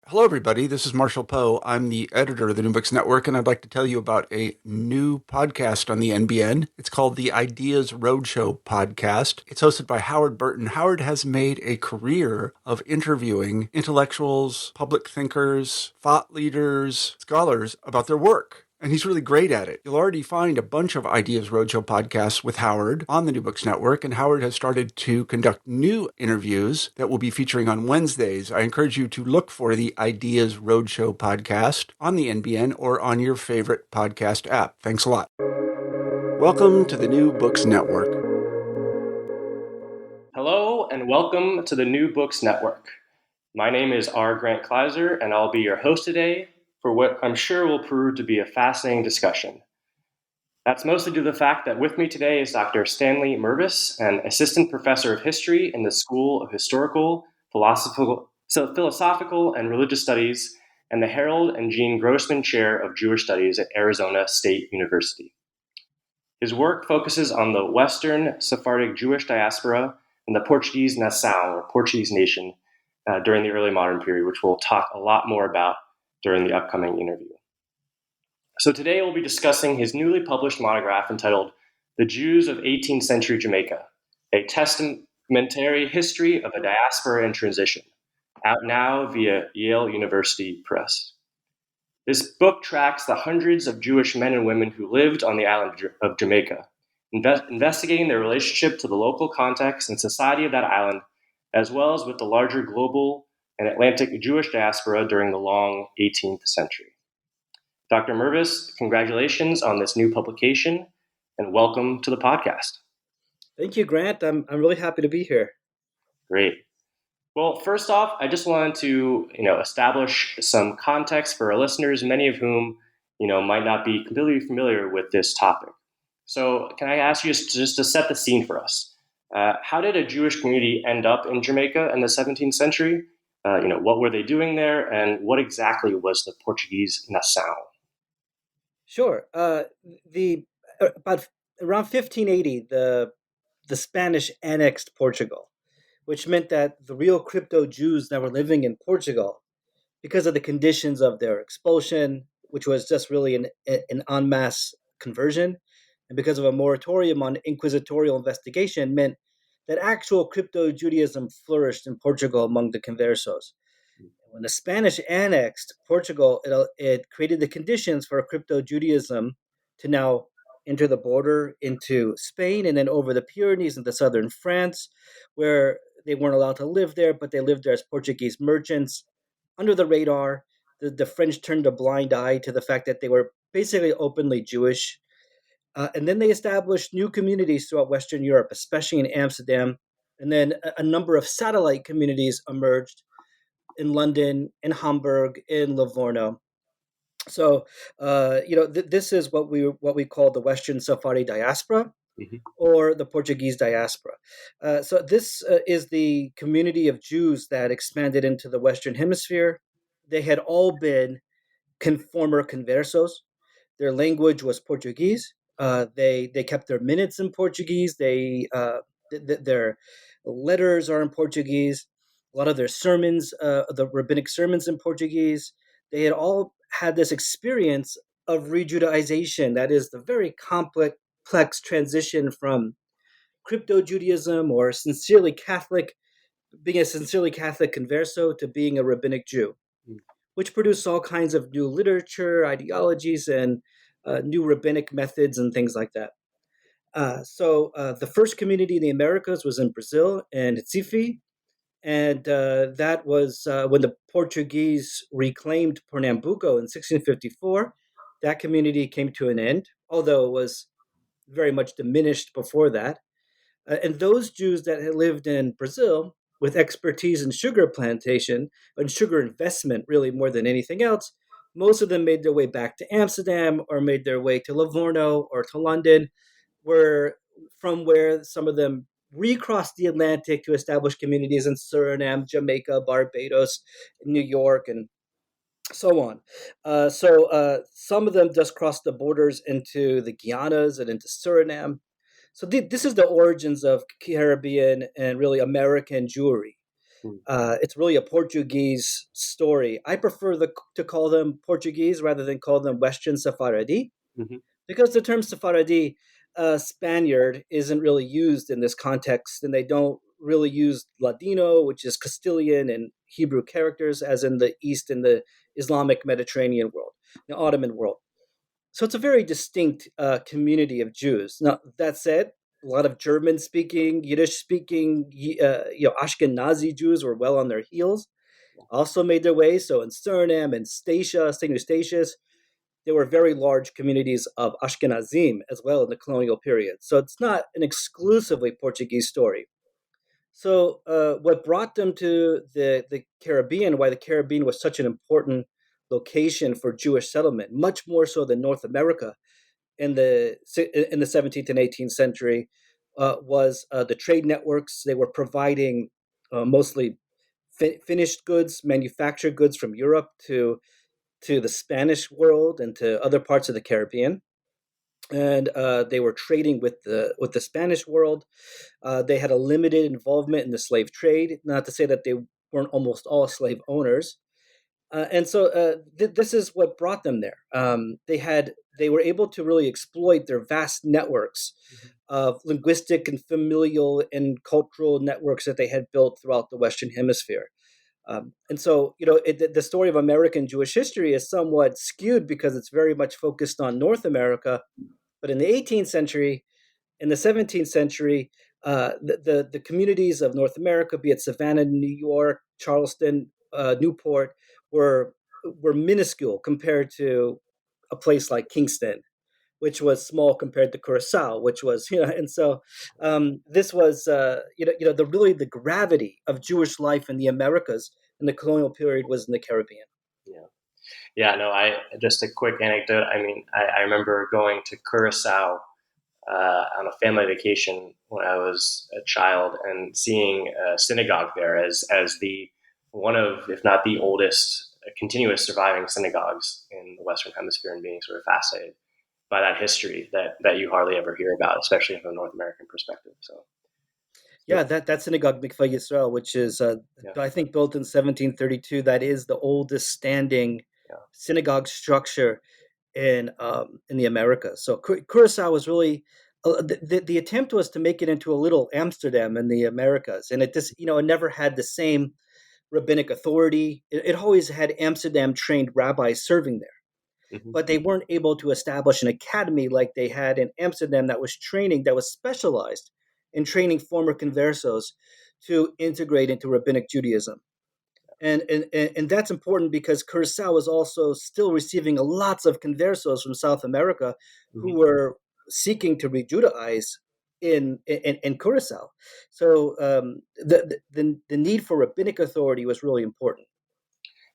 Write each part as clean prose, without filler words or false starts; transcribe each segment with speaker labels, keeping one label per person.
Speaker 1: Hello, everybody. This is Marshall Poe. I'm the editor of the New Books Network, and I'd like to tell you about a new podcast on the NBN. It's called the Ideas Roadshow Podcast. It's hosted by Howard Burton. Howard has made a career of interviewing intellectuals, public thinkers, thought leaders, scholars about their work. And he's really great at it. You'll already find a bunch of Ideas Roadshow podcasts with Howard on the New Books Network, and Howard has started to conduct new interviews that will be featuring on Wednesdays. I encourage you to look for the Ideas Roadshow podcast on the NBN or on your favorite podcast app. Thanks a lot. Welcome to the New Books Network.
Speaker 2: Hello, and welcome to the New Books Network. My name is R. Grant Kleiser, and I'll be your host today for what I'm sure will prove to be a fascinating discussion. That's mostly due to the fact that with me today is Dr. Stanley Mervis, an assistant professor of history in the School of Historical, Philosophical, and Religious Studies, and the Harold and Jean Grossman Chair of Jewish Studies at Arizona State University. His work focuses on the Western Sephardic Jewish diaspora and the Portuguese Nação, or Portuguese nation, during the early modern period, which we'll talk a lot more about during the upcoming interview. So today we'll be discussing his newly published monograph entitled The Jews of 18th Century Jamaica, a testamentary history of a diaspora in transition, out now via Yale University Press. This book tracks the hundreds of Jewish men and women who lived on the island of Jamaica, investigating their relationship to the local context and society of that island, as well as with the larger global and Atlantic Jewish diaspora during the long 18th century. Dr. Mervis, congratulations on this new publication, and welcome to the podcast.
Speaker 3: Thank you, Grant. I'm really happy to be here.
Speaker 2: Great. Well, first off, I just wanted to, establish some context for our listeners, many of whom, might not be completely familiar with this topic. So can I ask you just to set the scene for us? How did a Jewish community end up in Jamaica in the 17th century? What were they doing there, and what exactly was the Portuguese Nação?
Speaker 3: Sure. About around 1580, the Spanish annexed Portugal, which meant that the real crypto Jews that were living in Portugal, because of the conditions of their expulsion, which was just really an en masse conversion, and because of a moratorium on inquisitorial investigation, meant that actual crypto Judaism flourished in Portugal among the conversos. When the Spanish annexed Portugal, it created the conditions for crypto Judaism to now enter the border into Spain and then over the Pyrenees into southern France, where they weren't allowed to live there, but they lived there as Portuguese merchants under the radar. The French turned a blind eye to the fact that they were basically openly Jewish. And then they established new communities throughout Western Europe, especially in Amsterdam. And then a number of satellite communities emerged in London, in Hamburg, in Livorno. So, this is what we call the Western Sephardi diaspora, or the Portuguese diaspora. So this is the community of Jews that expanded into the Western Hemisphere. They had all been former conversos. Their language was Portuguese. They kept their minutes in Portuguese. Their letters are in Portuguese. A lot of their sermons, the rabbinic sermons, in Portuguese. They had all had this experience of re-Judaization. That is the very complex transition from crypto-Judaism or being a sincerely Catholic converso to being a rabbinic Jew, which produced all kinds of new literature, ideologies, and new rabbinic methods and things like that. So the first community in the Americas was in Brazil and Recife, and that was when the Portuguese reclaimed Pernambuco in 1654. That community came to an end, although it was very much diminished before that. And those Jews that had lived in Brazil with expertise in sugar plantation and sugar investment, really more than anything else, most of them made their way back to Amsterdam or made their way to Livorno or to London, where some of them recrossed the Atlantic to establish communities in Suriname, Jamaica, Barbados, New York, and so on. So some of them just crossed the borders into the Guianas and into Suriname. So this is the origins of Caribbean and really American Jewry. It's really a Portuguese story. I prefer to call them Portuguese rather than call them Western Sephardi,
Speaker 2: Mm-hmm.
Speaker 3: because the term Sephardi, Spaniard, isn't really used in this context, and they don't really use Ladino, which is Castilian and Hebrew characters, as in the East in the Islamic Mediterranean world, the Ottoman world. So it's a very distinct community of Jews. Now, that said, a lot of German-speaking, Yiddish-speaking, Ashkenazi Jews were well on their heels, also made their way. So in Suriname and Statia, St. Eustatius, there were very large communities of Ashkenazim as well in the colonial period. So it's not an exclusively Portuguese story. So what brought them to the Caribbean, why the Caribbean was such an important location for Jewish settlement, much more so than North America in the 17th and 18th century, was the trade networks. They were providing mostly finished goods, manufactured goods from Europe to the Spanish world and to other parts of the Caribbean, and they were trading with the Spanish world. They had a limited involvement in the slave trade. Not to say that they weren't almost all slave owners. And so this is what brought them there. They were able to really exploit their vast networks of linguistic and familial and cultural networks that they had built throughout the Western Hemisphere. And so, the story of American Jewish history is somewhat skewed because it's very much focused on North America. But in the 18th century, in the 17th century, the communities of North America, be it Savannah, New York, Charleston, Newport, were minuscule compared to a place like Kingston, which was small compared to Curacao, which was, and so this was the gravity of Jewish life in the Americas in the colonial period was in the Caribbean.
Speaker 2: Yeah. Yeah, no, just a quick anecdote. I mean, I remember going to Curacao on a family vacation when I was a child and seeing a synagogue there as the one of, if not the oldest, continuous surviving synagogues in the Western Hemisphere, and being sort of fascinated by that history that you hardly ever hear about, especially from a North American perspective. So,
Speaker 3: yeah, that synagogue Mikvah Yisrael, which is I think built in 1732, that is the oldest standing synagogue structure in the Americas. So Curacao was really the attempt was to make it into a little Amsterdam in the Americas, and it never had the same rabbinic authority. It always had Amsterdam trained rabbis serving there.
Speaker 2: Mm-hmm.
Speaker 3: But they weren't able to establish an academy like they had in Amsterdam that was specialized in training former conversos to integrate into rabbinic Judaism. And that's important because Curacao was also still receiving lots of conversos from South America who were seeking to re-Judaize in Curacao. So the need for rabbinic authority was really important.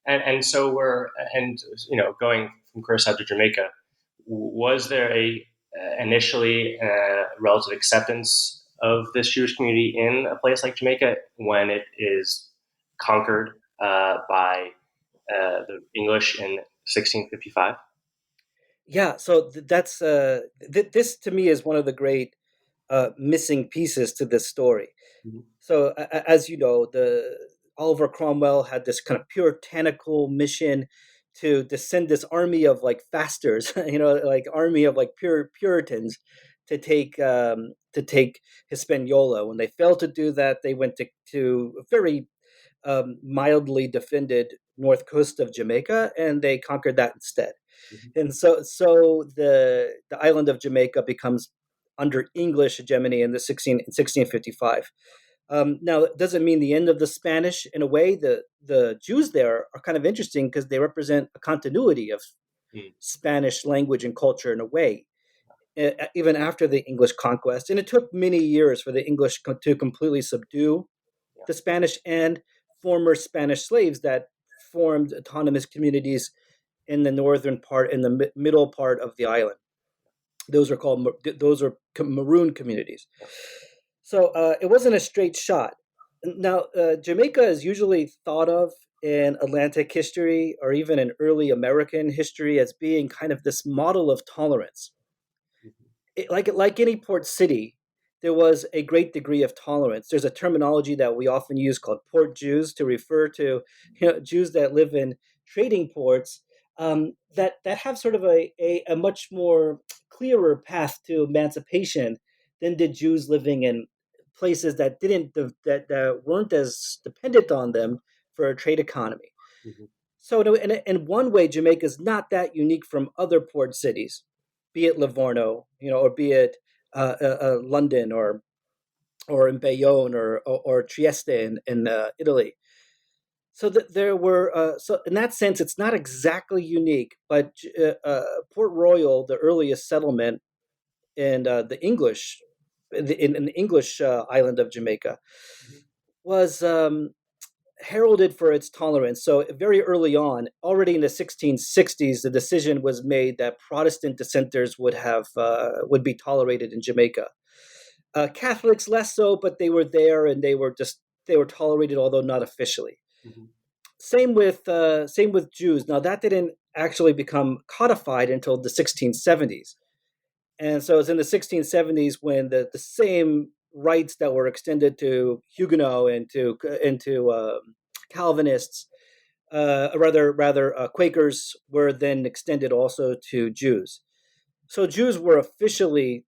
Speaker 2: And so going from Curacao to Jamaica, was there initially relative acceptance of this Jewish community in a place like Jamaica when it is conquered by the English in 1655?
Speaker 3: Yeah, so that's this to me is one of the great missing pieces to this story.
Speaker 2: Mm-hmm.
Speaker 3: So, as you know, the Oliver Cromwell had this kind of puritanical mission to descend this army of like fasters, like army of like Puritans to take Hispaniola. When they failed to do that, they went to a very mildly defended north coast of Jamaica, and they conquered that instead.
Speaker 2: Mm-hmm.
Speaker 3: And so the island of Jamaica becomes under English hegemony in 1655. Now, it doesn't mean the end of the Spanish. In a way, the Jews there are kind of interesting because they represent a continuity of Spanish language and culture in a way, even after the English conquest. And it took many years for the English to completely subdue the Spanish and former Spanish slaves that formed autonomous communities in the northern part, in the middle part of the island. Those are maroon communities. So it wasn't a straight shot. Now, Jamaica is usually thought of in Atlantic history or even in early American history as being kind of this model of tolerance. Like any port city, there was a great degree of tolerance. There's a terminology that we often use called port Jews to refer to Jews that live in trading ports that have sort of a much more clearer path to emancipation than did Jews living in places that didn't that weren't as dependent on them for a trade economy.
Speaker 2: Mhm.
Speaker 3: So in one way, Jamaica is not that unique from other port cities, be it Livorno, or be it London or in Bayonne or Trieste in Italy. So that there were so in that sense, it's not exactly unique, but Port Royal, the earliest settlement in in the English island of Jamaica, was heralded for its tolerance. So very early on, already in the 1660s, the decision was made that Protestant dissenters would be tolerated in Jamaica. Catholics less so, but they were there and they were tolerated, although not officially.
Speaker 2: Mhm.
Speaker 3: Same with Jews. Now that didn't actually become codified until the 1670s, and so it's in the 1670s when the same rights that were extended to Huguenot and to Calvinists, rather Quakers, were then extended also to Jews. So Jews were officially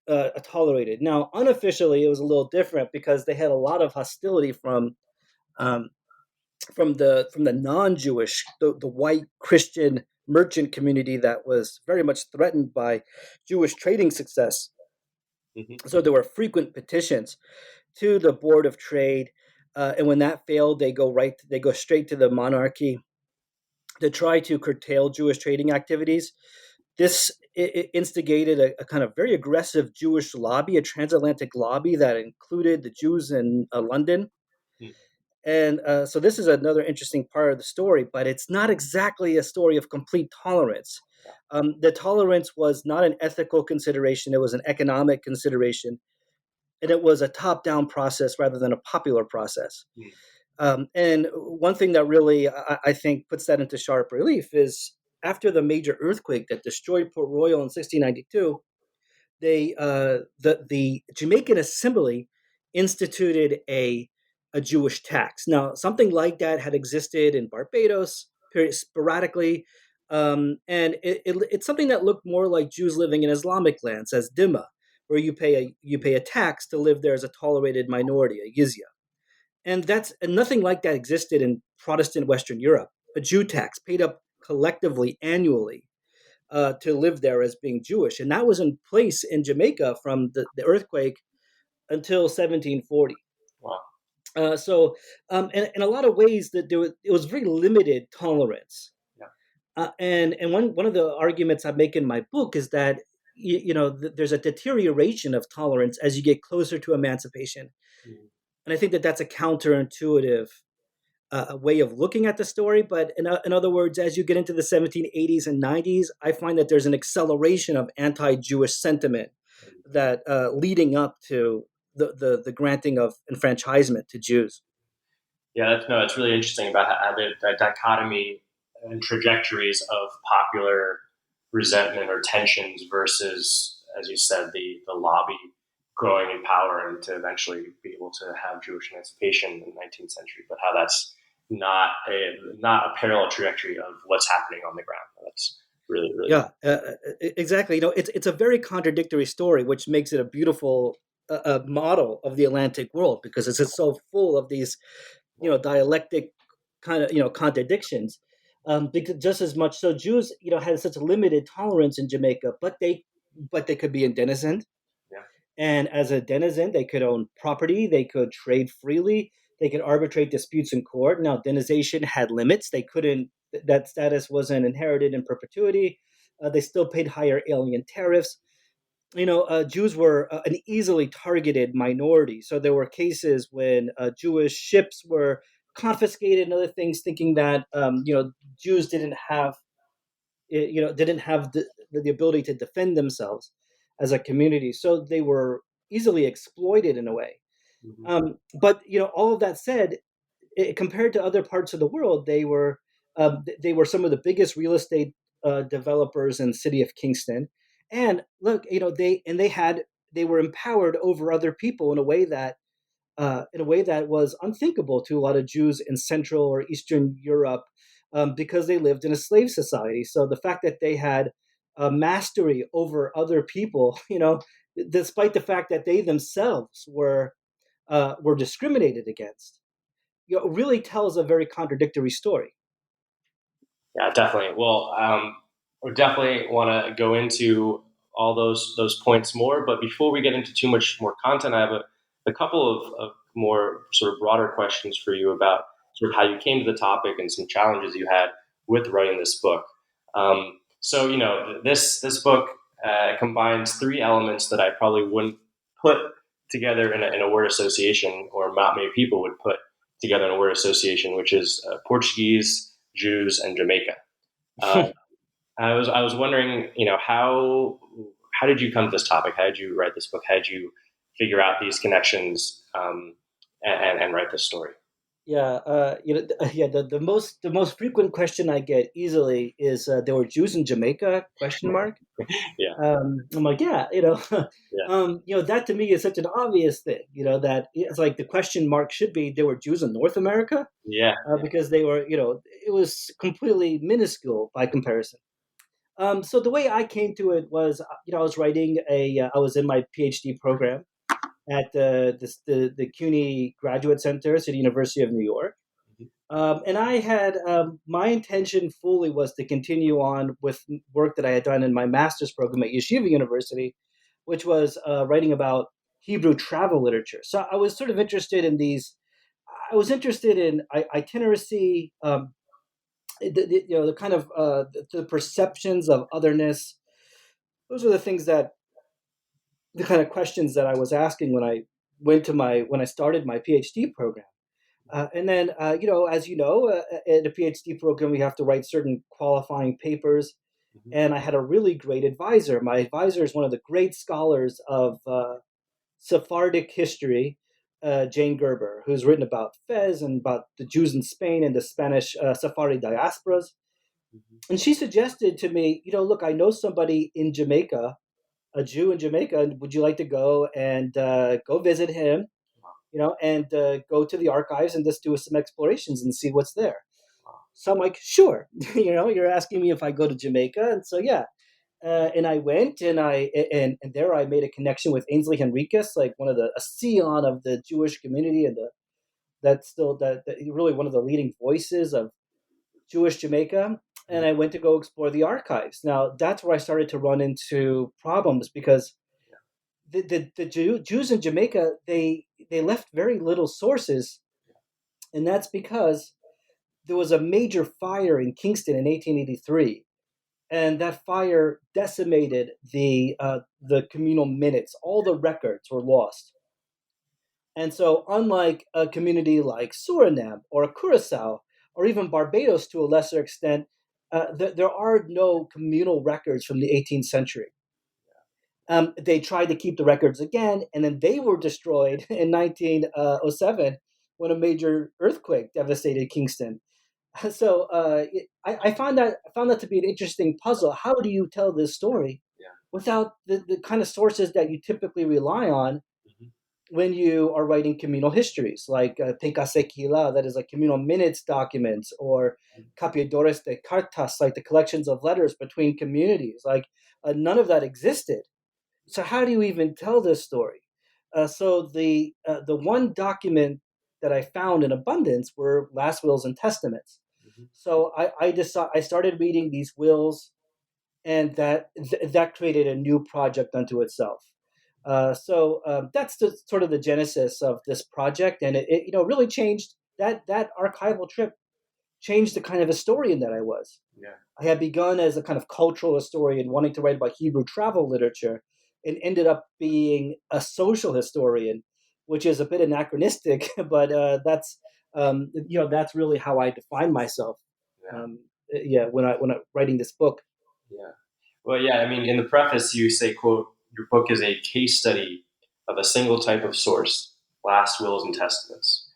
Speaker 3: tolerated. Now, unofficially, it was a little different because they had a lot of hostility um, from the non-Jewish, the white Christian merchant community that was very much threatened by Jewish trading success.
Speaker 2: Mhm.
Speaker 3: So there were frequent petitions to the Board of Trade, and when that failed, they go straight to the monarchy to try to curtail Jewish trading activities. This instigated a kind of very aggressive Jewish lobby, a transatlantic lobby that included the Jews in London.
Speaker 2: Mhm.
Speaker 3: And so this is another interesting part of the story, but it's not exactly a story of complete tolerance. The tolerance was not an ethical consideration, it was an economic consideration, and it was a top down process rather than a popular process.
Speaker 2: Mhm.
Speaker 3: And one thing that really, I think, puts that into sharp relief is after the major earthquake that destroyed Port Royal in 1692, the Jamaican Assembly instituted a Jewish tax. Now, something like that had existed in Barbados sporadically, and it's something that looked more like Jews living in Islamic lands as dhimma, where you pay a tax to live there as a tolerated minority, a jizya. And nothing like that existed in Protestant Western Europe. A Jew tax paid up collectively annually to live there as being Jewish. And that was in place in Jamaica from the earthquake until 1740.
Speaker 2: Wow.
Speaker 3: So, in a lot of ways, it was very limited tolerance.
Speaker 2: Yeah.
Speaker 3: And one of the arguments I make in my book is that there's a deterioration of tolerance as you get closer to emancipation,
Speaker 2: Mhm.
Speaker 3: and I think that that's a counterintuitive a way of looking at the story. But in other words, as you get into the 1780s and 90s, I find that there's an acceleration of anti-Jewish sentiment that leading up to the granting of enfranchisement to Jews.
Speaker 2: Yeah, it's really interesting about how the dichotomy and trajectories of popular resentment or tensions versus, as you said, the lobby growing in power and to eventually be able to have Jewish emancipation in the 19th century, but how that's not a parallel trajectory of what's happening on the ground. That's really
Speaker 3: Yeah, exactly. It's a very contradictory story, which makes it a beautiful model of the Atlantic world because it's just so full of these dialectic kind of contradictions. Because just as much so, Jews had such a limited tolerance in Jamaica, but they could be a denizen,
Speaker 2: yeah.
Speaker 3: and as a denizen, they could own property, they could trade freely, they could arbitrate disputes in court. Now, denization had limits; they couldn't. That status wasn't inherited in perpetuity. They still paid higher alien tariffs. Jews were an easily targeted minority. So there were cases when Jewish ships were confiscated and other things, thinking that Jews didn't have the ability to defend themselves as a community. So they were easily exploited in a way.
Speaker 2: Mm-hmm.
Speaker 3: But all of that said, compared to other parts of the world, they were some of the biggest real estate developers in the city of Kingston. And look, they had they were empowered over other people in a way that was unthinkable to a lot of Jews in Central or Eastern Europe, because they lived in a slave society. So the fact that they had mastery over other people, despite the fact that they themselves were discriminated against, really tells a very contradictory story.
Speaker 2: Yeah, definitely. Well, we definitely want to go into all those points more. But before we get into too much more content, I have a couple of more sort of broader questions for you about sort of how you came to the topic and some challenges you had with writing this book. So, this book combines three elements that I probably wouldn't put together in a word association, or not many people would put together in a word association, which is Portuguese, Jews, and Jamaica. Uh, I was wondering, how did you come to this topic? How did you write this book? How did you figure out these connections, and write this story?
Speaker 3: Yeah, yeah. The most frequent question I get easily is, there were Jews in Jamaica? Question mark.
Speaker 2: Yeah,
Speaker 3: I'm like, yeah,
Speaker 2: yeah,
Speaker 3: that to me is such an obvious thing. That it's like the question mark should be, there were Jews in North America,
Speaker 2: yeah,
Speaker 3: because they were, it was completely minuscule by comparison. So the way I came to it was, I was writing I was in my PhD program at the CUNY Graduate Center at the University of New York. And I had, my intention fully was to continue on with work that I had done in my master's program at Yeshiva University, which was writing about Hebrew travel literature. So I was sort of interested in these. I was interested in itineracy, the kind of the perceptions of otherness. Those are the things the kind of questions that I was asking when I started my PhD program. And then, as in a PhD program, we have to write certain qualifying papers.
Speaker 2: hmm
Speaker 3: And I had a really great advisor. My advisor is one of the great scholars of Sephardic history, Jane Gerber, who's written about Fez and about the Jews in Spain and the Spanish Sephardi diasporas. And she suggested to me, look, I know somebody in Jamaica, a Jew in Jamaica. Would you like to go and go visit him? And go to the archives and just do some explorations and see what's there. So I'm like, sure. You're asking me if I go to Jamaica, and so yeah. And I went, and there I made a connection with Ainsley Henriquez, like one of a scion of the Jewish community, and that's still that really one of the leading voices of Jewish Jamaica. And I went to go explore the archives. Now that's where I started to run into problems, because the Jews in Jamaica, they left very little sources, and that's because there was a major fire in Kingston in 1883, and that fire decimated the communal minutes. All the records were lost, and so unlike a community like Suriname or Curacao or even Barbados to a lesser extent, there are no communal records from the 18th century. They tried to keep the records again, and then they were destroyed in 1907 when a major earthquake devastated Kingston. So I found that to be an interesting puzzle. How do you tell this story
Speaker 2: yeah.
Speaker 3: without the kind of sources that you typically rely on
Speaker 2: hmm
Speaker 3: when you are writing communal histories, like Tecasequila, that is like communal minutes documents, or Capiadores de Cartas, like the collections of letters between communities. Like none of that existed. So how do you even tell this story? So the one document that I found in abundance were last wills and testaments.
Speaker 2: hmm
Speaker 3: So I started reading these wills, and that created a new project unto itself. So that's sort of the genesis of this project, and it really changed that archival trip changed the kind of historian that I was.
Speaker 2: Yeah.
Speaker 3: I had begun as a kind of cultural historian wanting to write about Hebrew travel literature, and ended up being a social historian, which is a bit anachronistic, but that's really how I define myself.
Speaker 2: Yeah.
Speaker 3: Um, yeah, when I writing this book.
Speaker 2: Yeah. Well, yeah. I mean, in the preface, you say, "quote Your book is a case study of a single type of source: last wills and testaments,"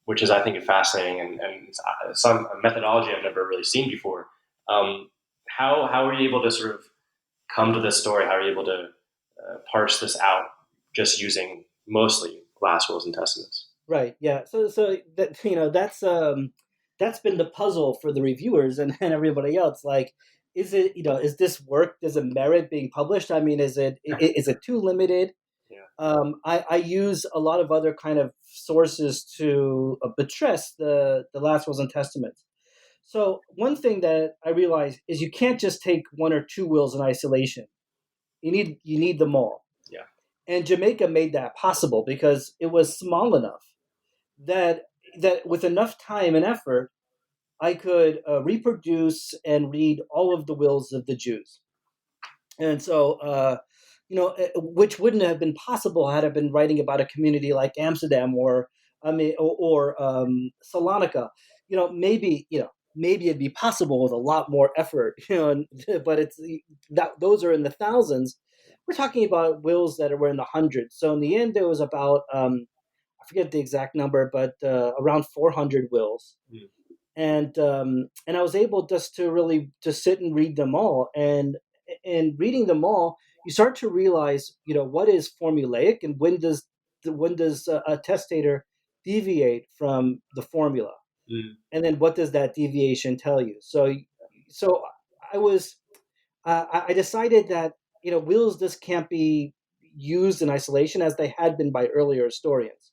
Speaker 2: which is, I think, fascinating, and it's, some a methodology I've never really seen before. How are you able to sort of come to this story? How are you able to parse this out just using mostly glass wills and testaments.
Speaker 3: Right. Yeah. So that that's been the puzzle for the reviewers and everybody else. Like, is it is this work, does it merit being published? I mean, is it too limited?
Speaker 2: Yeah.
Speaker 3: I use a lot of other kind of sources to buttress the last wills and testaments. So one thing that I realized is you can't just take one or two wills in isolation. You need them all.
Speaker 2: Yeah.
Speaker 3: And Jamaica made that possible because it was small enough that with enough time and effort, I could reproduce and read all of the wills of the Jews. And so, which wouldn't have been possible had I been writing about a community like Amsterdam or Salonika. Maybe it'd be possible with a lot more effort. But those are in the thousands. We're talking about wills that were in the hundreds. So in the end, there was about I forget the exact number, but around 400 wills. Mm. And I was able just to really just sit and read them all. And reading them all, you start to realize, what is formulaic and when does a testator deviate from the formula, and then what does that deviation tell you? So I decided that wills just can't be used in isolation as they had been by earlier historians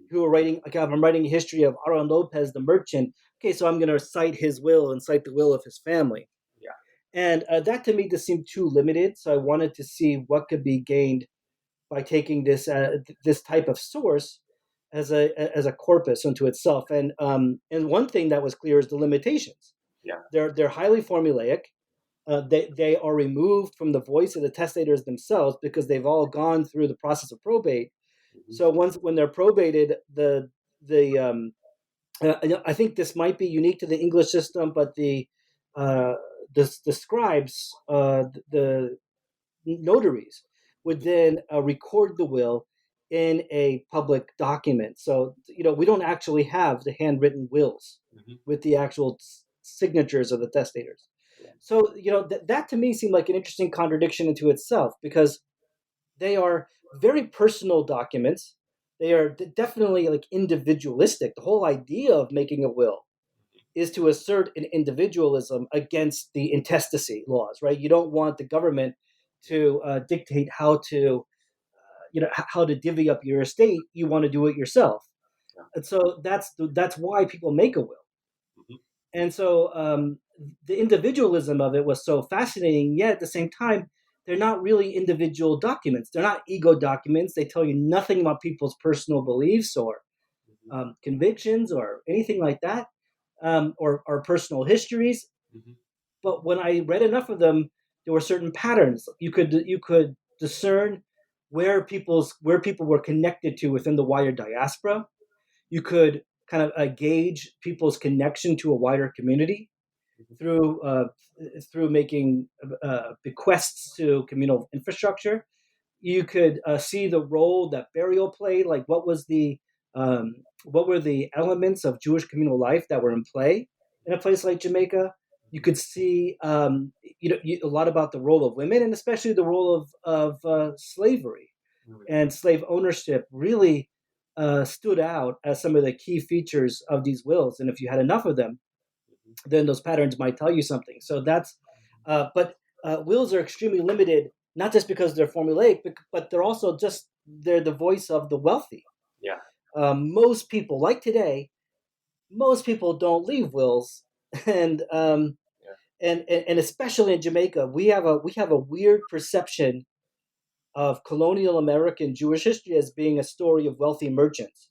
Speaker 3: who were writing. Like, I'm writing a history of Aaron Lopez, the merchant. Okay, so I'm going to cite his will and cite the will of his family.
Speaker 2: Yeah.
Speaker 3: And that to me just seemed too limited. So I wanted to see what could be gained by taking this type of source as a corpus unto itself. And one thing that was clear is the limitations.
Speaker 2: Yeah.
Speaker 3: They're highly formulaic. They are removed from the voice of the testators themselves because they've all gone through the process of probate. Mm-hmm. So when they're probated, I think this might be unique to the English system, but the scribes, the notaries, would then record the will in a public document. So we don't actually have the handwritten wills with the actual signatures of the testators. So that to me seemed like an interesting contradiction into itself, because they are very personal documents. They are definitely like individualistic. The whole idea of making a will is to assert an individualism against the intestacy laws, right? You don't want the government to dictate how to divvy up your estate. You want to do it yourself, and so that's why people make a will. Mm-hmm. And so the individualism of it was so fascinating. Yet at the same time, they're not really individual documents. They're not ego documents. They tell you nothing about people's personal beliefs or convictions or anything like that, or personal histories. Mm-hmm. But when I read enough of them, there were certain patterns. You could discern where people were connected to within the wider diaspora. You could kind of gauge people's connection to a wider community through making bequests to communal infrastructure. You could see the role that burial played. Like, what were the elements of Jewish communal life that were in play in a place like Jamaica? You could see a lot about the role of women, and especially the role of slavery and slave ownership really stood out as some of the key features of these wills. And if you had enough of them, then those patterns might tell you something. So that's, but wills are extremely limited, not just because they're formulaic, but they're also they're the voice of the wealthy.
Speaker 2: Yeah.
Speaker 3: Most people, like today, most people don't leave wills, and especially in Jamaica, we have a weird perception of colonial American Jewish history as being a story of wealthy merchants.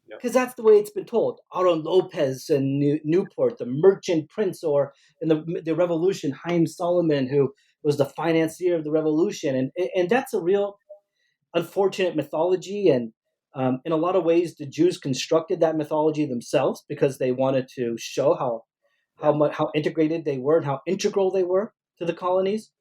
Speaker 3: Because that's the way it's been told. Aaron Lopez and Newport, the merchant prince, or in the revolution, Haim Solomon, who was the financier of the revolution. And that's a real unfortunate mythology. And in a lot of ways, the Jews constructed that mythology themselves because they wanted to show how integrated they were and how integral they were to the colonies.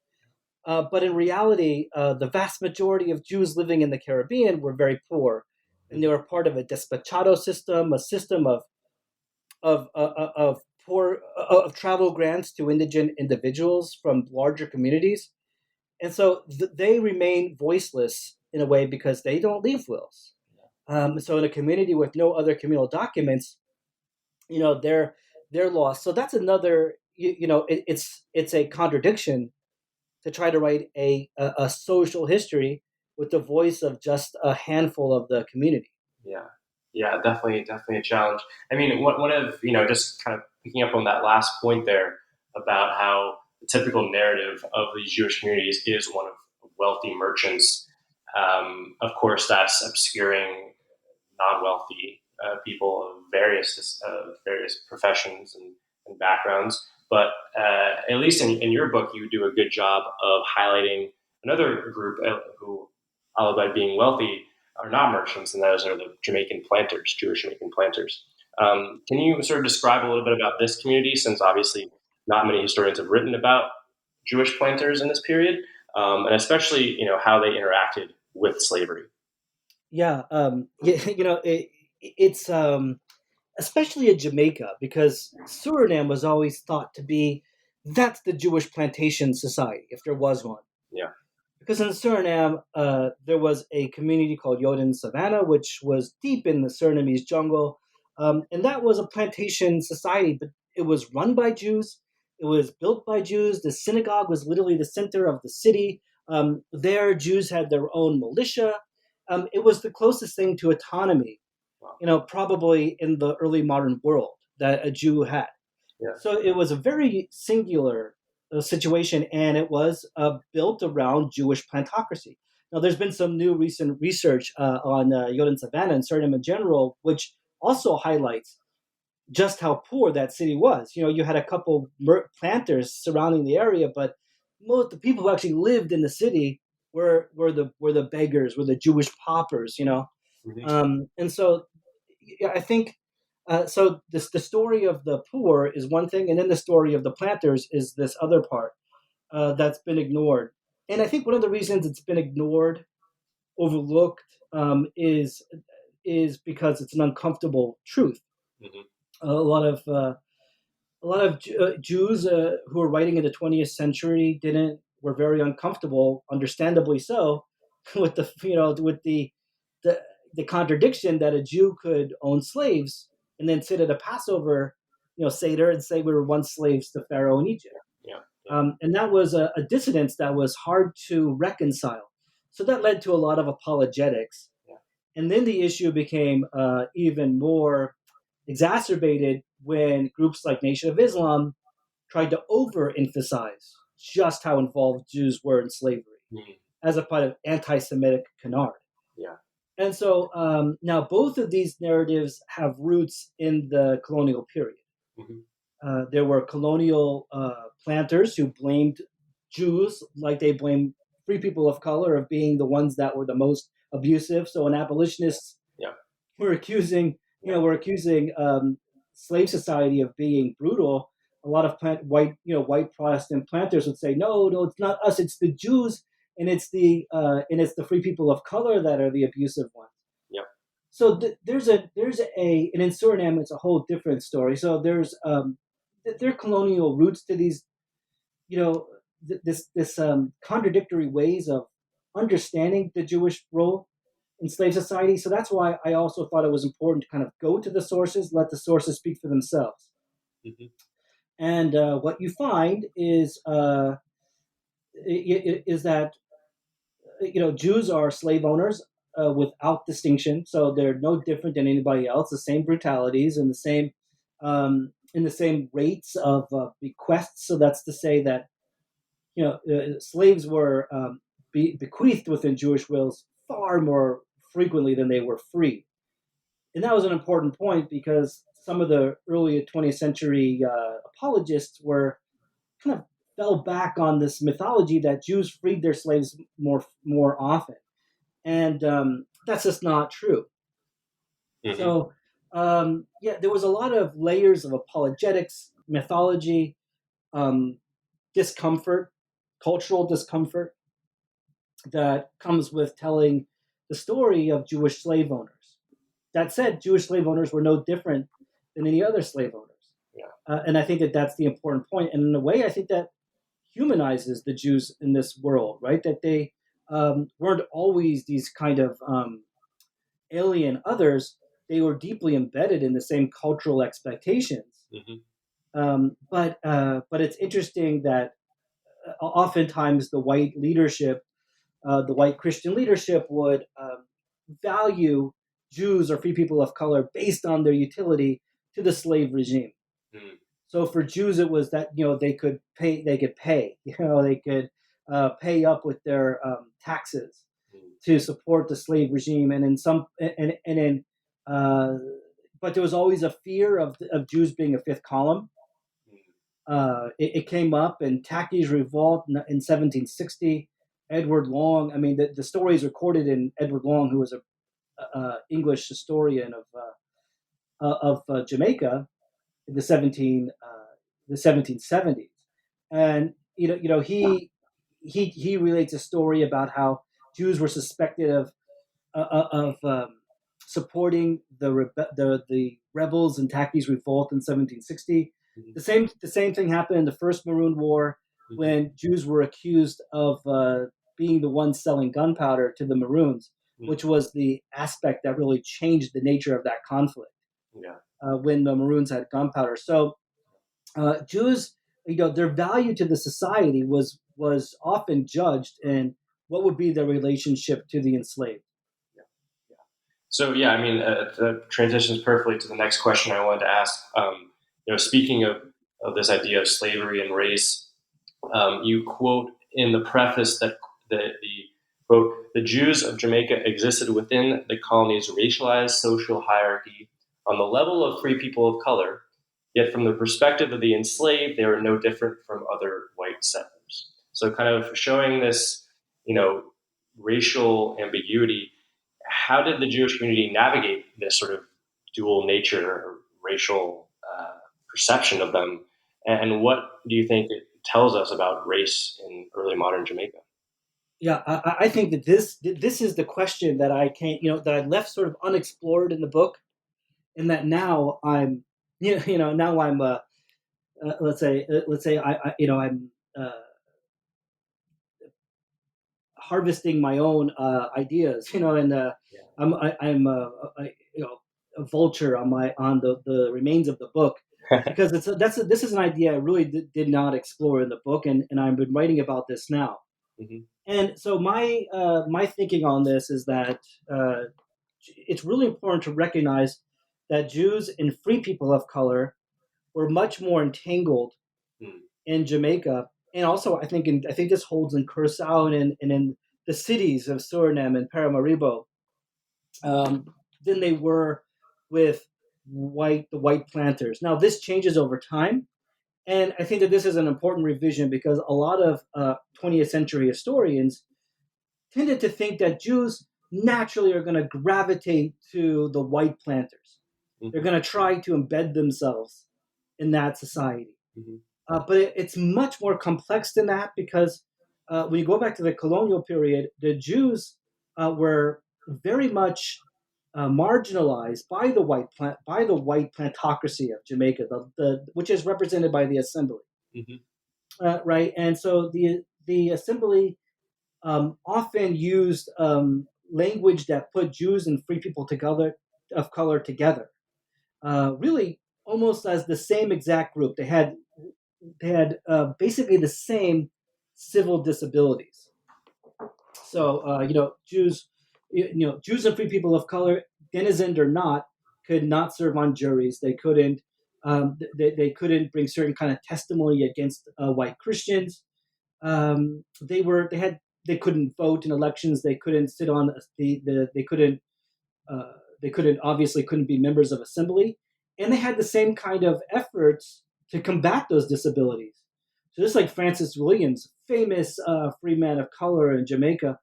Speaker 3: But in reality, the vast majority of Jews living in the Caribbean were very poor, and they were part of a despachado system, a system of travel grants to indigent individuals from larger communities. And so they remain voiceless in a way because they don't leave wills. So in a community with no other communal documents, they're lost. So that's another, it's a contradiction to try to write a social history with the voice of just a handful of the community.
Speaker 2: Yeah, yeah, definitely a challenge. I mean, one of just kind of picking up on that last point there about how the typical narrative of these Jewish communities is one of wealthy merchants. Of course, that's obscuring non-wealthy people of various professions and backgrounds. But at least in your book, you do a good job of highlighting another group who, albeit being wealthy, are not merchants, and those are the Jamaican planters, Jewish Jamaican planters. Can you sort of describe a little bit about this community, since obviously not many historians have written about Jewish planters in this period, and especially how they interacted with slavery?
Speaker 3: Yeah, it's especially in Jamaica, because Suriname was always thought to be that's the Jewish plantation society, if there was one.
Speaker 2: Yeah.
Speaker 3: Because in Suriname, there was a community called Yoden Savannah, which was deep in the Surinamese jungle. And that was a plantation society, but it was run by Jews. It was built by Jews. The synagogue was literally the center of the city. There, Jews had their own militia. It was the closest thing to autonomy, probably in the early modern world that a Jew had.
Speaker 2: Yeah.
Speaker 3: So it was a very singular situation, and it was built around Jewish plantocracy. Now, there's been some new recent research on Yoden Savannah and Suriname in general, which also highlights just how poor that city was. You had a couple planters surrounding the area, but most the people who actually lived in the city were the beggars, were the Jewish paupers. And so I think so. The story of the poor is one thing, and then the story of the planters is this other part that's been ignored. And I think one of the reasons it's been ignored, overlooked, is because it's an uncomfortable truth.
Speaker 2: Mm-hmm.
Speaker 3: A lot of Jews who were writing in the 20th century were very uncomfortable, understandably so, with the the contradiction that a Jew could own slaves and then sit at a Passover, Seder, and say we were once slaves to Pharaoh in Egypt.
Speaker 2: Yeah.
Speaker 3: And that was a dissonance that was hard to reconcile. So that led to a lot of apologetics.
Speaker 2: Yeah.
Speaker 3: And then the issue became even more exacerbated when groups like Nation of Islam tried to overemphasize just how involved Jews were in slavery as a part of anti-Semitic canard.
Speaker 2: Yeah.
Speaker 3: And so now both of these narratives have roots in the colonial period.
Speaker 2: Mm-hmm.
Speaker 3: There were colonial planters who blamed Jews like they blamed free people of color of being the ones that were the most abusive. So when abolitionists were accusing slave society of being brutal, a lot of white Protestant planters would say, no, it's not us, it's the Jews, and it's the free people of color that are the abusive ones.
Speaker 2: Yeah.
Speaker 3: So there's and in Suriname it's a whole different story. So there's there are colonial roots to these, this contradictory ways of understanding the Jewish role in slave society. So that's why I also thought it was important to kind of go to the sources, let the sources speak for themselves. Mm-hmm. And what you find is that Jews are slave owners without distinction, so they're no different than anybody else. The same brutalities and the same rates of bequests. So that's to say that slaves were bequeathed within Jewish wills far more frequently than they were free. And that was an important point because some of the early 20th century apologists were kind of fell back on this mythology that Jews freed their slaves more often. And that's just not true. Mm-hmm. So, there was a lot of layers of apologetics, mythology, discomfort, cultural discomfort that comes with telling the story of Jewish slave owners. That said, Jewish slave owners were no different than any other slave owners.
Speaker 2: Yeah.
Speaker 3: And I think that that's the important point. And in a way, I think that humanizes the Jews in this world, right? That they weren't always these kind of alien others. They were deeply embedded in the same cultural expectations. But it's interesting that oftentimes the white leadership, the white Christian leadership, would value Jews or free people of color based on their utility to the slave regime. So for Jews, it was that they could pay, they could pay up with their taxes to support the slave regime, and in some and in but there was always a fear of Jews being a fifth column. It came up in Tacky's revolt in 1760. Edward Long, I mean, the story is recorded in Edward Long, who was a English historian of Jamaica in the 1770s, and he relates a story about how Jews were suspected of supporting the rebels in Tacky's revolt in 1760. The same thing happened in the First Maroon War, when Jews were accused of being the ones selling gunpowder to the Maroons, which was the aspect that really changed the nature of that conflict. When the Maroons had gunpowder, so Jews, their value to the society was often judged in what would be their relationship to the enslaved.
Speaker 2: So yeah, I mean, that transitions perfectly to the next question I wanted to ask. Speaking of this idea of slavery and race, you quote in the preface that the quote, the Jews of Jamaica existed within the colony's racialized social hierarchy on the level of free people of color, yet from the perspective of the enslaved, they were no different from other white settlers. So kind of showing this, racial ambiguity. How did the Jewish community navigate this sort of dual nature or racial perception of them? And what do you think it tells us about race in early modern Jamaica?
Speaker 3: Yeah, I think that this is the question that I can't, that I left sort of unexplored in the book, and that now I'm, now I'm, let's say I'm harvesting my own ideas, and I'm a vulture on the remains of the book, because this is an idea I really did not explore in the book, and I've been writing about this now. And so my thinking on this is that it's really important to recognize that Jews and free people of color were much more entangled in Jamaica, and also I think this holds in Curacao and in the cities of Suriname and Paramaribo, than they were with the white planters. Now this changes over time, and I think that this is an important revision, because a lot of 20th century historians tended to think that Jews naturally are going to gravitate to the white planters. They're going to try to embed themselves in that society. But it's much more complex than that, because when you go back to the colonial period, the Jews were very much marginalized by the white plantocracy of Jamaica, which is represented by the Assembly, right? And so the Assembly often used language that put Jews and free people of color together, really almost as the same exact group. They had basically the same civil disabilities. So Jews and free people of color, denizened or not, could not serve on juries. They couldn't. They couldn't bring certain kind of testimony against white Christians. They couldn't vote in elections. They couldn't sit on they couldn't be members of assembly, and they had the same kind of efforts to combat those disabilities. So just like Francis Williams, famous free man of color in Jamaica,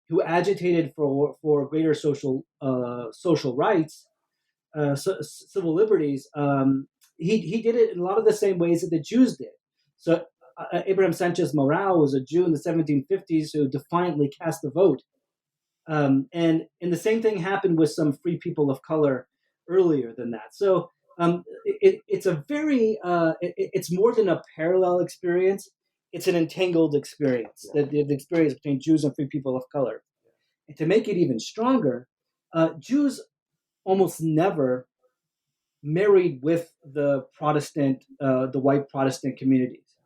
Speaker 3: who agitated for greater social rights, civil liberties, he did it in a lot of the same ways that the Jews did. So Abraham Sanchez Morao was a Jew in the 1750s who defiantly cast the vote. And the same thing happened with some free people of color earlier than that. So it's a very, it's more than a parallel experience. it's an entangled experience, the experience between Jews and free people of color. And to make it even stronger, Jews almost never married with the white Protestant communities.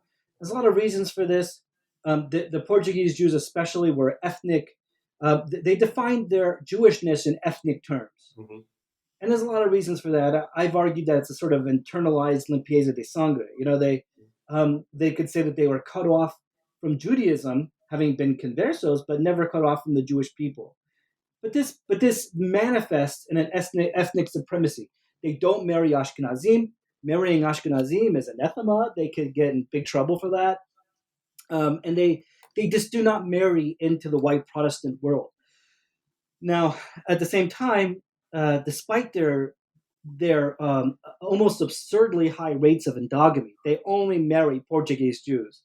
Speaker 3: There's a lot of reasons for this. The Portuguese Jews, especially, were ethnic. They defined their Jewishness in ethnic terms. Mm-hmm. And there's a lot of reasons for that. I've argued that it's a sort of internalized limpieza de sangre. They could say that they were cut off from Judaism, having been conversos, but never cut off from the Jewish people. But this manifests in an ethnic supremacy. They don't marry Ashkenazim. Marrying Ashkenazim is anathema. They could get in big trouble for that. And they just do not marry into the white Protestant world. Now, at the same time, despite their almost absurdly high rates of endogamy, they only marry Portuguese Jews.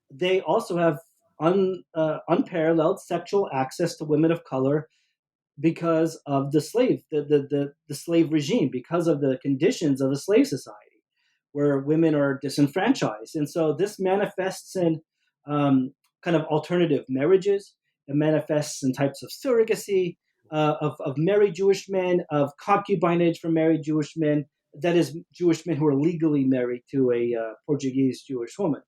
Speaker 3: They also have unparalleled sexual access to women of color because of the slave regime, because of the conditions of the slave society, where women are disenfranchised. And so this manifests in kind of alternative marriages. It manifests in types of surrogacy, of married Jewish men, of concubinage for married Jewish men, that is, Jewish men who are legally married to a Portuguese Jewish woman.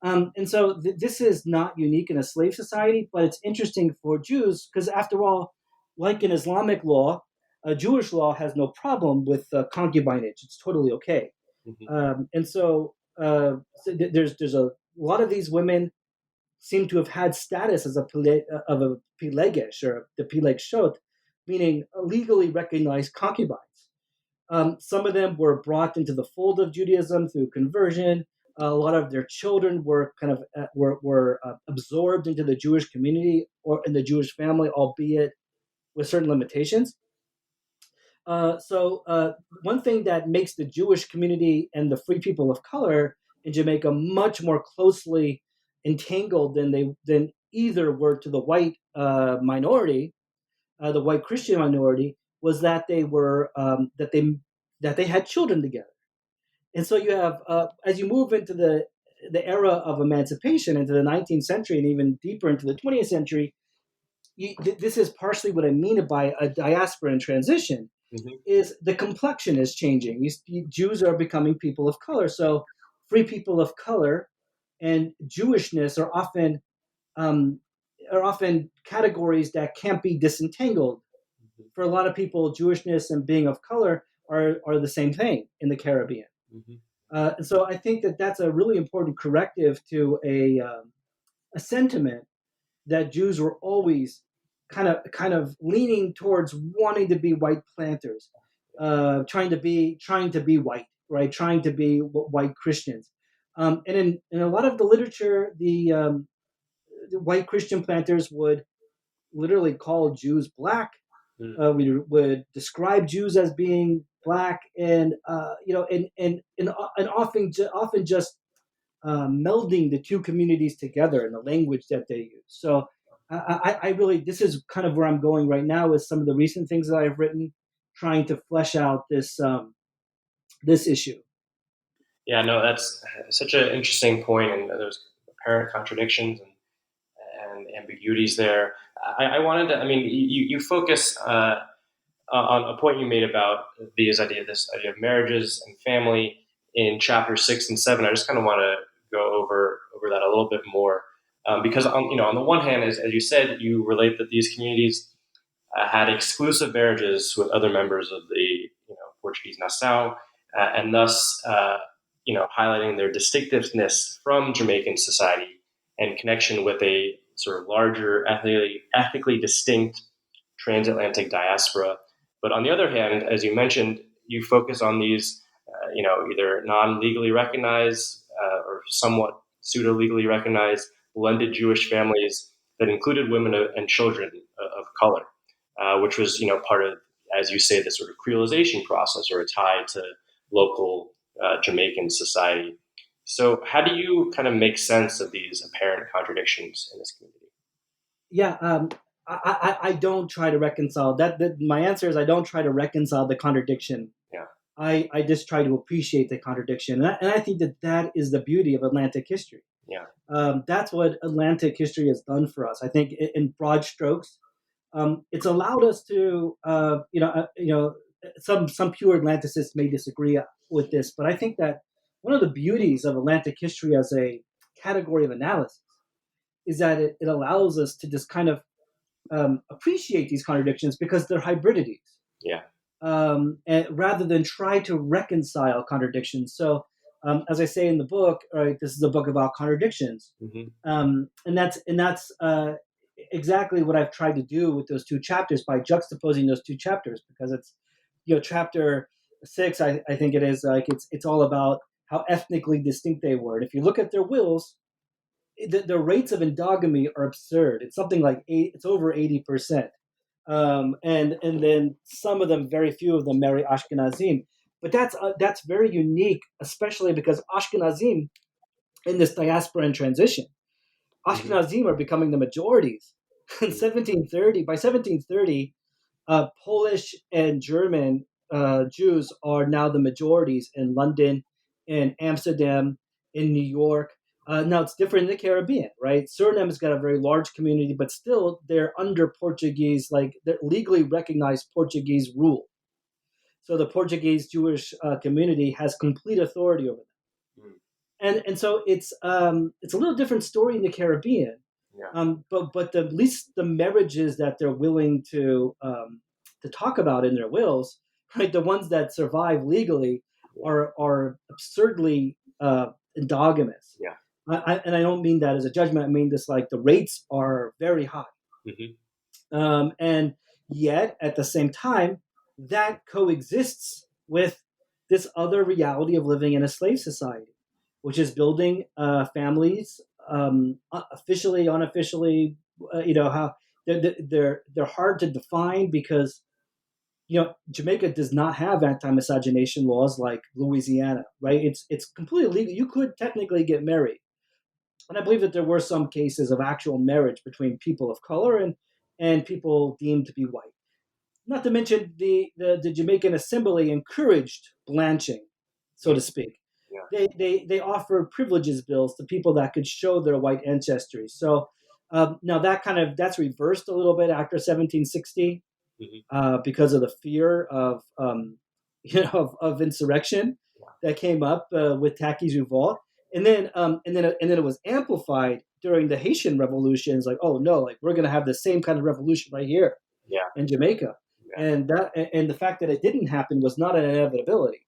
Speaker 3: And so this is not unique in a slave society, but it's interesting for Jews because, after all, like in Islamic law, Jewish law has no problem with concubinage. It's totally okay. Mm-hmm. And so there's a lot of these women seem to have had status as a pilegesh or the pileg shot, meaning legally recognized concubines. Some of them were brought into the fold of Judaism through conversion. A lot of their children were kind of were absorbed into the Jewish community or in the Jewish family, albeit with certain limitations. So one thing that makes the Jewish community and the free people of color in Jamaica much more closely entangled than either were to the white minority, the white Christian minority, was that they were that they had children together. And so you have, as you move into the era of emancipation, into the 19th century and even deeper into the 20th century, this is partially what I mean by a diaspora in transition, mm-hmm. is the complexion is changing. Jews are becoming people of color. So free people of color and Jewishness are often categories that can't be disentangled. Mm-hmm. For a lot of people, Jewishness and being of color are the same thing in the Caribbean. Mm-hmm. And so I think that that's a really important corrective to a sentiment that Jews were always kind of leaning towards wanting to be white planters, trying to be white, right? Trying to be white Christians. And in a lot of the literature, the white Christian planters would literally call Jews black. We would describe Jews as being black, and often just melding the two communities together in the language that they use. So I really, this is kind of where I'm going right now with some of the recent things that I've written, trying to flesh out this issue.
Speaker 2: Yeah, no, that's such an interesting point, and there's apparent contradictions and ambiguities there. I wanted to, you focus on a point you made about this idea of marriages and family in chapter 6 and 7. I just kind of want to go over that a little bit more, because on the one hand, as you said, you relate that these communities had exclusive marriages with other members of the Portuguese Nassau, and thus highlighting their distinctiveness from Jamaican society and connection with a sort of larger, ethnically distinct transatlantic diaspora. But on the other hand, as you mentioned, you focus on these, either non-legally recognized or somewhat pseudo-legally recognized blended Jewish families that included women and children of color, which was, part of, as you say, the sort of creolization process or a tie to local Jamaican society. So how do you kind of make sense of these apparent contradictions in this community?
Speaker 3: Yeah, I don't try to reconcile that. My answer is I don't try to reconcile the contradiction.
Speaker 2: Yeah.
Speaker 3: I just try to appreciate the contradiction. And I think that is the beauty of Atlantic history. That's what Atlantic history has done for us. I think in broad strokes, it's allowed us to, some pure Atlanticists may disagree with this, but I think that one of the beauties of Atlantic history as a category of analysis is that it allows us to just kind of appreciate these contradictions because they're hybridities.
Speaker 2: Yeah.
Speaker 3: And rather than try to reconcile contradictions. So, as I say in the book, right, this is a book about contradictions, and that's exactly what I've tried to do with those two chapters by juxtaposing those two chapters, because it's, chapter 6, I think it is, like it's all about how ethnically distinct they were. And if you look at their wills, the rates of endogamy are absurd. It's something like it's over 80%. And then some of them, very few of them, marry Ashkenazim. But that's very unique, especially because Ashkenazim in this diaspora and transition, Ashkenazim are becoming the majorities. In 1730, by 1730, Polish and German Jews are now the majorities in London, in Amsterdam, in New York. Now it's different in the Caribbean, right? Suriname has got a very large community, but still they're under Portuguese, like they're legally recognized Portuguese rule. So the Portuguese Jewish community has complete authority over them, and so it's a little different story in the Caribbean. But at least the marriages that they're willing to talk about in their wills, right? The ones that survive legally are absurdly endogamous.
Speaker 2: Yeah.
Speaker 3: And I don't mean that as a judgment. I mean this like the rates are very high. And yet at the same time, that coexists with this other reality of living in a slave society, which is building families, officially, unofficially. How they're hard to define because Jamaica does not have anti-miscegenation laws like Louisiana, right? It's completely legal. You could technically get married, and I believe that there were some cases of actual marriage between people of color and people deemed to be white. Not to mention the Jamaican Assembly encouraged blanching, so to speak.
Speaker 2: Yeah.
Speaker 3: They offered privileges bills to people that could show their white ancestry. So now that's reversed a little bit after 1760 because of the fear of of insurrection that came up with Tacky's revolt, and then it was amplified during the Haitian revolutions. Like, oh no, like we're going to have the same kind of revolution right here in Jamaica. And the fact that it didn't happen was not an inevitability.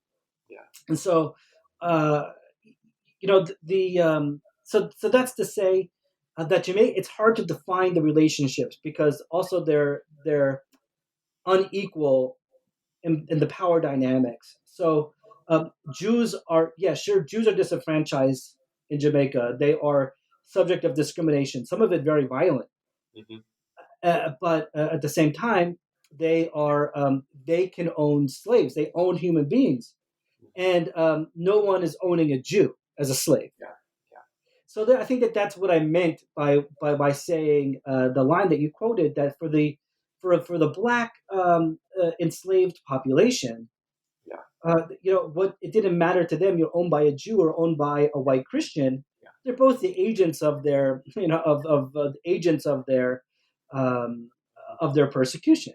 Speaker 3: And so, so that's to say that Jamaica, it's hard to define the relationships because also they're unequal in the power dynamics. So Jews are disenfranchised in Jamaica. They are subject of discrimination, some of it very violent. But at the same time, they can own slaves. They own human beings, and no one is owning a Jew as a slave. So I think that's what I meant by saying the line that you quoted, that for the black enslaved population, what it didn't matter to them. You're owned by a Jew or owned by a white Christian. They're both the agents of their agents of their persecution.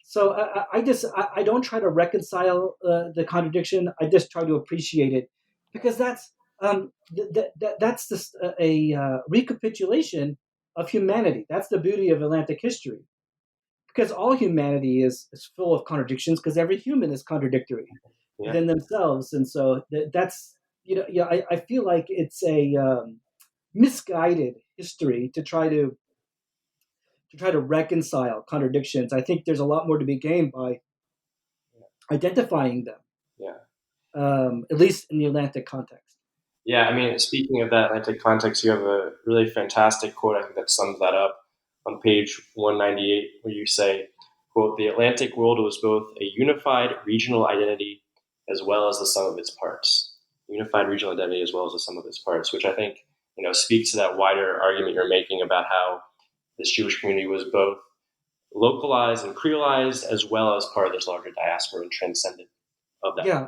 Speaker 3: So I don't try to reconcile the contradiction. I just try to appreciate it, because that's just a recapitulation of humanity. That's the beauty of Atlantic history, because all humanity is full of contradictions, because every human is contradictory within themselves. And so that's I feel like it's a misguided history to try to reconcile contradictions. I think there's a lot more to be gained by identifying them. At least in the Atlantic context.
Speaker 2: Yeah, I mean, speaking of that Atlantic context, you have a really fantastic quote, I think, that sums that up on page 198, where you say, quote, "The Atlantic world was both a unified regional identity as well as the sum of its parts." Unified regional identity as well as the sum of its parts, which I think, speaks to that wider argument you're making about how this Jewish community was both localized and creolized as well as part of this larger diaspora and transcendent of that.
Speaker 3: Yeah,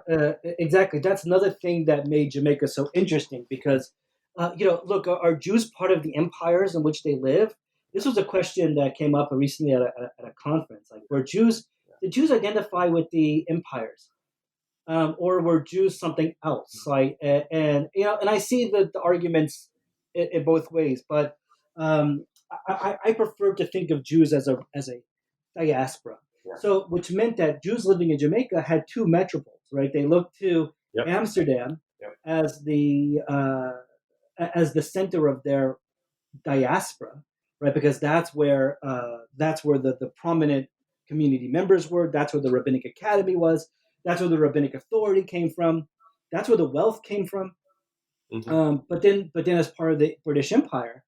Speaker 3: exactly. That's another thing that made Jamaica so interesting, because look, are Jews part of the empires in which they live? This was a question that came up recently at a conference. Like, did Jews identify with the empires, or were Jews something else? Like, and I see the arguments in both ways, but I prefer to think of Jews as a diaspora.
Speaker 2: Yeah.
Speaker 3: So, which meant that Jews living in Jamaica had two metropoles, right? They looked to
Speaker 2: Yep.
Speaker 3: Amsterdam
Speaker 2: Yep.
Speaker 3: as the center of their diaspora, right? Because that's where the prominent community members were. That's where the rabbinic academy was. That's where the rabbinic authority came from. That's where the wealth came from.
Speaker 2: Mm-hmm.
Speaker 3: But then, as part of the British Empire,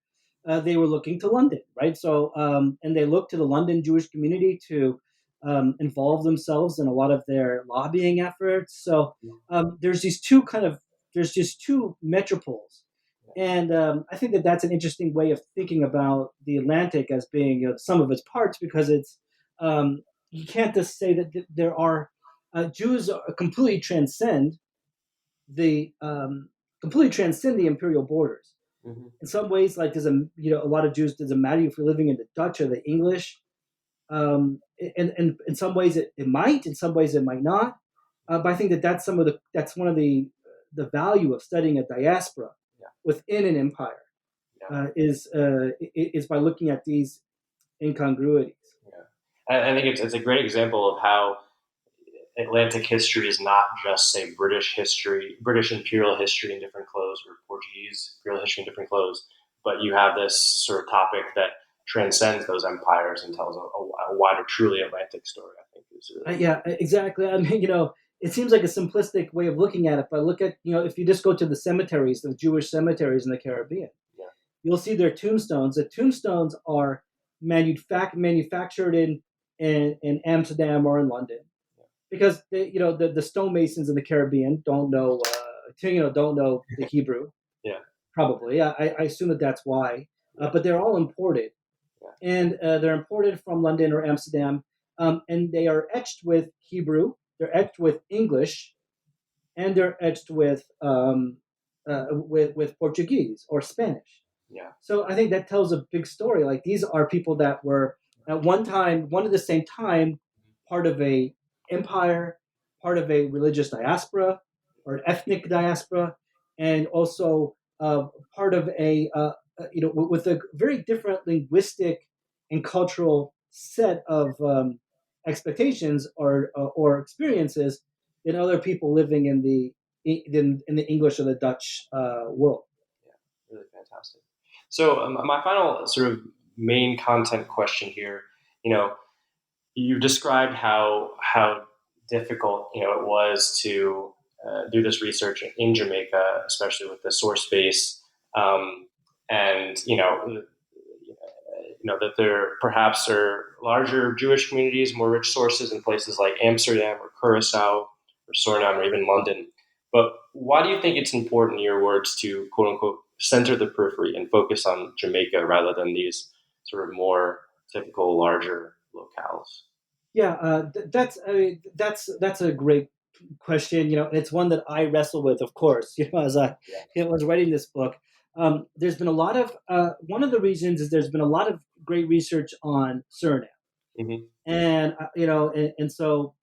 Speaker 3: they were looking to London, right? So, and they looked to the London Jewish community to involve themselves in a lot of their lobbying efforts. So, there's just two metropoles, and I think that that's an interesting way of thinking about the Atlantic as being, some of its parts, because you can't just say that there are Jews completely transcend the imperial borders.
Speaker 2: Mm-hmm.
Speaker 3: In some ways, like, a lot of Jews, doesn't matter if you're living in the Dutch or the English. And in some ways it might, in some ways it might not. But I think that's one of the value of studying a diaspora within an empire, is by looking at these incongruities.
Speaker 2: Yeah, I think it's a great example of how Atlantic history is not just, say, British history, British imperial history in different clothes, or Portuguese imperial history in different clothes, but you have this sort of topic that transcends those empires and tells a wider, truly Atlantic story. I think is really
Speaker 3: Yeah, exactly. I mean, it seems like a simplistic way of looking at it, but look at, if you just go to the cemeteries, the Jewish cemeteries in the Caribbean, you'll see their tombstones. The tombstones are manufactured in Amsterdam or in London, because the stonemasons in the Caribbean don't know the Hebrew.
Speaker 2: Yeah.
Speaker 3: Probably. I assume that's why. But they're all imported, and they're imported from London or Amsterdam, and they are etched with Hebrew. They're etched with English, and they're etched with Portuguese or Spanish.
Speaker 2: Yeah.
Speaker 3: So I think that tells a big story. Like, these are people that were at one at the same time, part of a empire, part of a religious diaspora or an ethnic diaspora, and also part of with a very different linguistic and cultural set of expectations or experiences than other people living in the English or the Dutch world.
Speaker 2: Yeah, really fantastic. So my final sort of main content question here, you described how difficult it was to do this research in Jamaica, especially with the source base, and that there perhaps are larger Jewish communities, more rich sources in places like Amsterdam or Curacao or Suriname or even London. But why do you think it's important, in your words, to quote unquote center the periphery and focus on Jamaica rather than these sort of more typical larger locales?
Speaker 3: Yeah, that's a great question. It's one that I wrestle with, of course. As I was writing this book, there's been a lot of one of the reasons is there's been a lot of great research on Suriname,
Speaker 2: Mm-hmm.
Speaker 3: and and so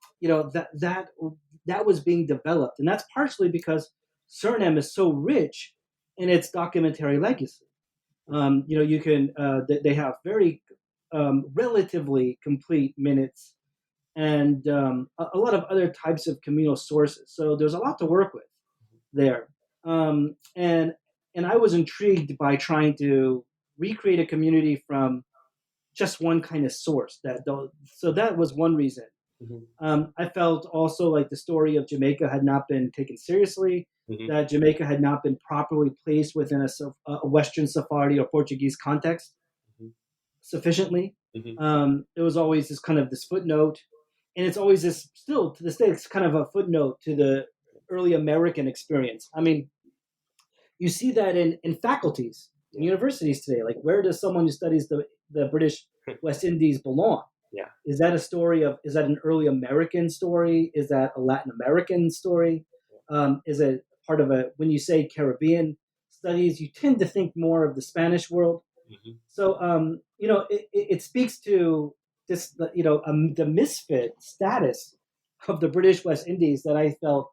Speaker 3: that was being developed, and that's partially because Suriname is so rich in its documentary legacy. You can they have very relatively complete minutes and a lot of other types of communal sources. So there's a lot to work with there, and I was intrigued by trying to recreate a community from just one kind of source. So that was one reason. I felt also like the story of Jamaica had not been taken seriously,
Speaker 2: Mm-hmm.
Speaker 3: that Jamaica had not been properly placed within a Western Sephardi or Portuguese context sufficiently.
Speaker 2: Mm-hmm.
Speaker 3: It was always this footnote, and it's always this, still to this day, it's kind of a footnote to the early American experience. I mean, you see that in faculties, in universities today. Like, where does someone who studies the British West Indies belong?
Speaker 2: Yeah.
Speaker 3: Is that an early American story? Is that a Latin American story? Is it part of when you say Caribbean, studies, you tend to think more of the Spanish world.
Speaker 2: Mm-hmm.
Speaker 3: So, it speaks to this, the misfit status of the British West Indies that I felt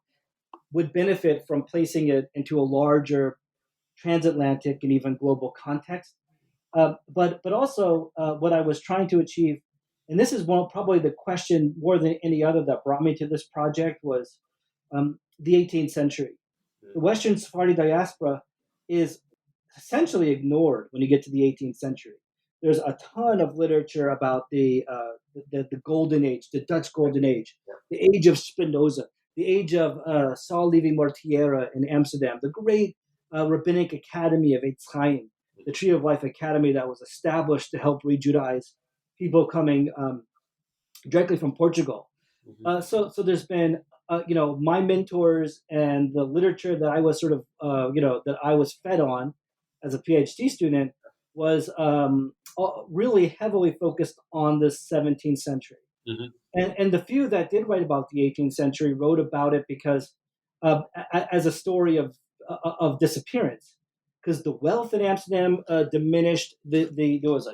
Speaker 3: would benefit from placing it into a larger transatlantic and even global context. But also what I was trying to achieve, and this is probably the question more than any other that brought me to this project, was the 18th century. The Western Sephardi diaspora is essentially ignored when you get to the 18th century. There's a ton of literature about the golden age, the Dutch golden age, the age of Spinoza, the age of Saul Levi Mortiera in Amsterdam, the great rabbinic academy of Eitz Chaim, the Tree of Life Academy that was established to help re-Judaize people coming directly from Portugal.
Speaker 2: Mm-hmm.
Speaker 3: So there's been, my mentors and the literature that I was sort of, that I was fed on as a PhD student was really heavily focused on the 17th century.
Speaker 2: Mm-hmm.
Speaker 3: And the few that did write about the 18th century wrote about it because as a story of disappearance, because the wealth in Amsterdam diminished. There was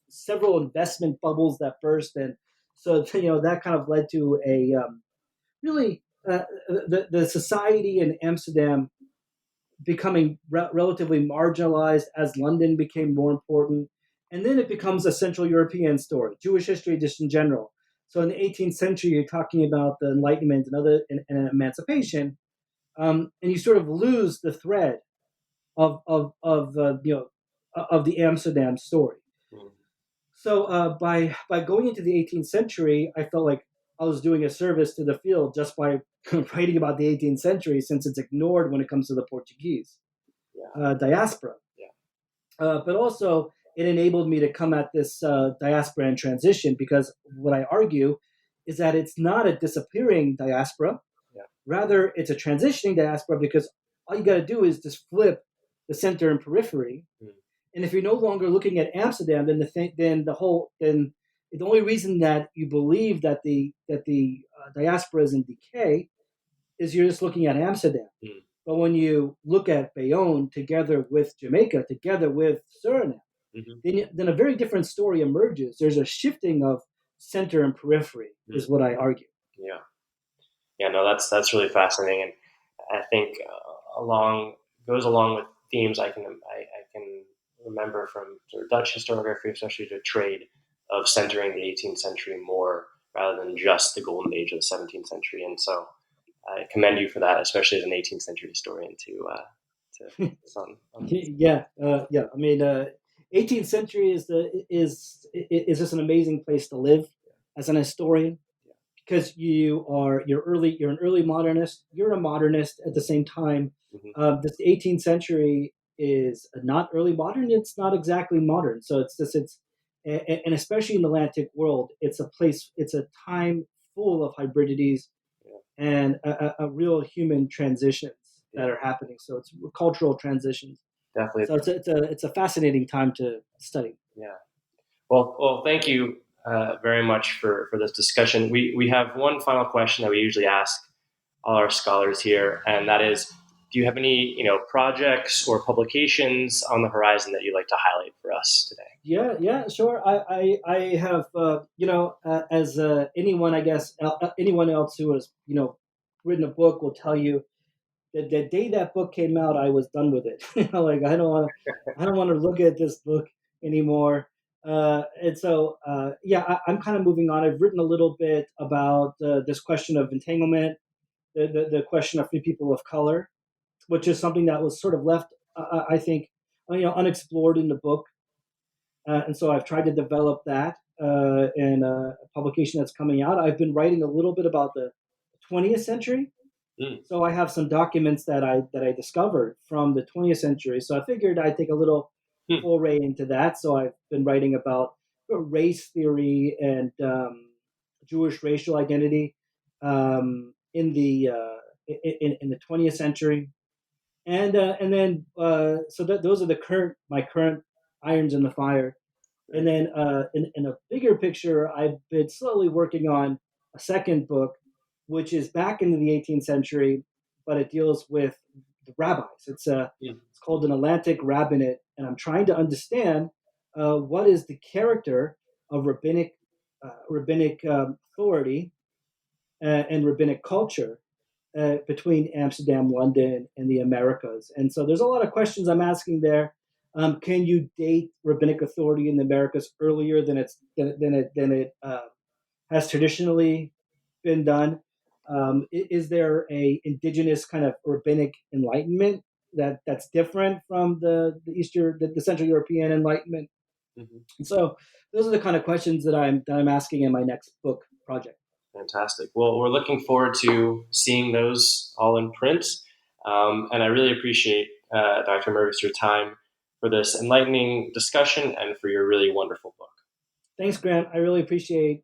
Speaker 3: several investment bubbles that burst, and so that kind of led to a really the society in Amsterdam becoming relatively marginalized as London became more important. And then it becomes a Central European story, Jewish history just in general. So in the 18th century, you're talking about the Enlightenment and emancipation, and you sort of lose the thread of the Amsterdam story.
Speaker 2: Mm-hmm.
Speaker 3: So by going into the 18th century, I felt like I was doing a service to the field just by writing about the 18th century, since it's ignored when it comes to the Portuguese diaspora.
Speaker 2: Yeah.
Speaker 3: But also, it enabled me to come at this diaspora in transition, because what I argue is that it's not a disappearing diaspora.
Speaker 2: Yeah.
Speaker 3: Rather, it's a transitioning diaspora, because all you got to do is just flip the center and periphery. Mm. And if you're no longer looking at Amsterdam, then the only reason that you believe that the diaspora is in decay is you're just looking at Amsterdam. Mm. But when you look at Bayonne together with Jamaica, together with Suriname, mm-hmm. then a very different story emerges. There's a shifting of center and periphery, mm-hmm. is what I argue.
Speaker 2: Yeah. Yeah, no, that's really fascinating, and I think goes along with themes I can remember from sort of Dutch historiography, especially the trade of centering the 18th century more rather than just the golden age of the 17th century. And so I commend you for that, especially as an 18th century historian to
Speaker 3: Yeah. I mean, 18th century is just an amazing place to live as an historian, because you're an early modernist. You're a modernist at the same time. Mm-hmm. This 18th century is not early modern. It's not exactly modern. So and especially in the Atlantic world, it's a time full of hybridities and a real human transitions that are happening. So it's cultural transitions.
Speaker 2: Definitely.
Speaker 3: So it's a fascinating time to study.
Speaker 2: Yeah. Well, thank you very much for this discussion. We have one final question that we usually ask all our scholars here, and that is, do you have any projects or publications on the horizon that you'd like to highlight for us today?
Speaker 3: Yeah, sure. I have as anyone, I guess, anyone else who has written a book will tell you that the day that book came out, I was done with it. Like I don't want to look at this book anymore. And so I'm kind of moving on. I've written a little bit about this question of entanglement, the question of free people of color, which is something that was sort of left, I think, unexplored in the book. And so I've tried to develop that in a publication that's coming out. I've been writing a little bit about the 20th century. Mm. So I have some documents that I discovered from the 20th century. So I figured I'd take a little foray into that. So I've been writing about race theory and Jewish racial identity in the 20th century. And then so those are my current irons in the fire. And then in a bigger picture, I've been slowly working on a second book, which is back into the 18th century, but it deals with the rabbis. It's called an Atlantic Rabbinate, and I'm trying to understand what is the character of rabbinic authority and rabbinic culture between Amsterdam, London, and the Americas. And so there's a lot of questions I'm asking there. Can you date rabbinic authority in the Americas earlier than it has traditionally been done? Is there a indigenous kind of rabbinic enlightenment that's different from the Central European Enlightenment? Mm-hmm. And so those are the kind of questions that I'm asking in my next book project.
Speaker 2: Fantastic. Well, we're looking forward to seeing those all in print. And I really appreciate, Dr. Mervis, your time for this enlightening discussion and for your really wonderful book.
Speaker 3: Thanks, Grant. I really appreciate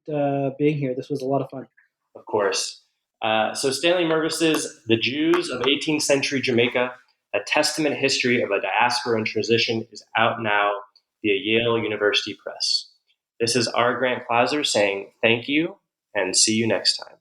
Speaker 3: being here. This was a lot of fun.
Speaker 2: Of course. So Stanley Mervis's The Jews of 18th Century Jamaica, A Testament History of a Diaspora in Transition is out now via Yale University Press. This is R. Grant Clauser saying thank you and see you next time.